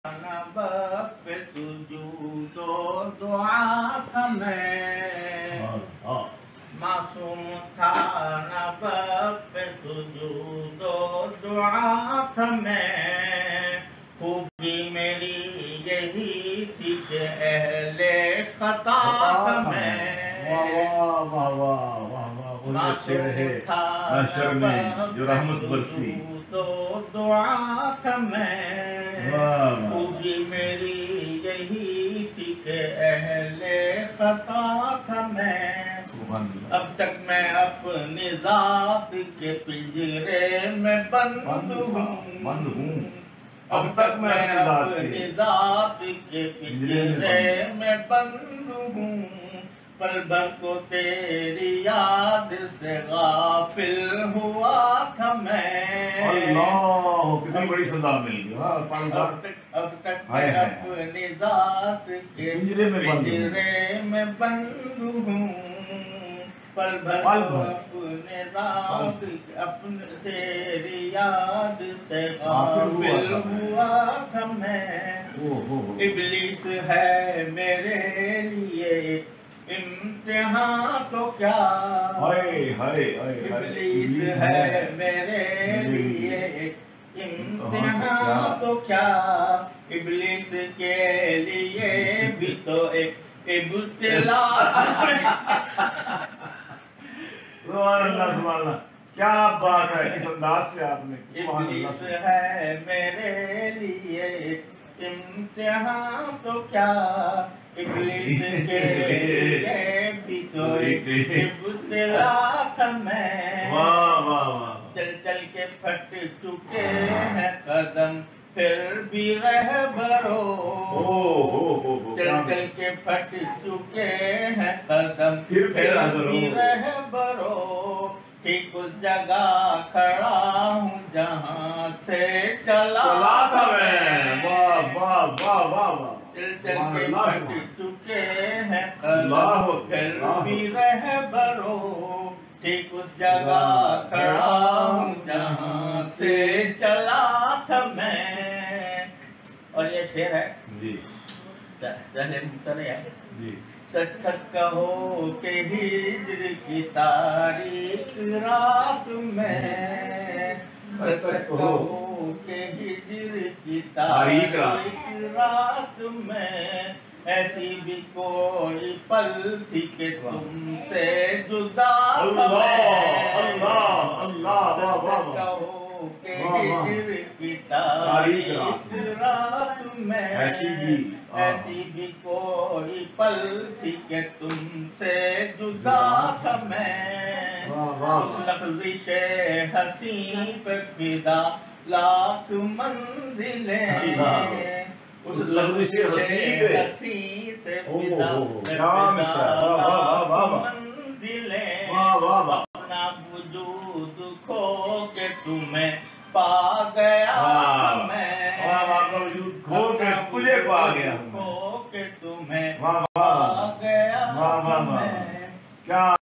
وقف سجود و دعا تھا میں معصوم تھا نہ وقف سجود و دعا تھا میں خوبی میری یہی تھی کہ اہل خطا تھا میں معصوم تھا جو رحمت برسی تو دعا تھا میں خوبی میری یہی تھی کہ اہل خطا تھا میں اب تک میں اپنی ذات کے پنجرے میں بند ہوں اب تک میں اپنی ذات کے پنجرے میں بند ہوں پل بھر کو تیری یاد سے غافل ہوا تھا میں اللہ کتنی بڑی سزا مل گئی اب تک میں اپنی ذات کے پنجرے میں بند ہوں پل بھر کو اپنے ذات اپنے تیری یاد سے غافل ہوا تھا میں ابلیس ہے میرے لیے امتحان تو کیا ابلیس ہے میرے لیے امتحان تو کیا ابلیس کے لیے بھی تو ایک ابتلا سبحان اللہ کیا بات ہے کس انداز سے آپ نے ابلیس ہے میرے لیے امتحان تو کیا ابلیس کے لیے بھی تو ایک ابتلا تھا میں چل چل کے پھٹ چکے ہیں قدم پھر بھی رہبرو چل چل کے پھٹ چکے ہیں قدم پھر بھی رہبرو ٹھیک اس جگہ کھڑا ہوں جہاں سے چلا تھا میں چل چل کے پھٹ چکے ہیں قدم پھر بھی رہبرو ٹھیک اس جگہ کھڑا ہوں جہاں سے چلا تھا میں اور یہ شعر ہے سہل ممتنع ہے سچ سچ کہو کہ ہجر کی تاریخ رات میں سچ سچ کہو کہ ہجر کی تاریخ رات میں ایسی بھی کوئی پل تھی کہ تم سے جدا تھا میں سچ سچ کہو کہ ہجر کی تاریخ رات میں ایسی بھی کوئی پل تھی کہ تم سے جدا تھا میں اس لفظ حسین پہ فدا لاکھ منزلیں اس لفظ حسین سے فدا منزلیں اپنا وجود کھو کے تمہیں پا گیا میں کھو کے تجھے پا گیا کھو کے تمہیں پا گیا میں کیا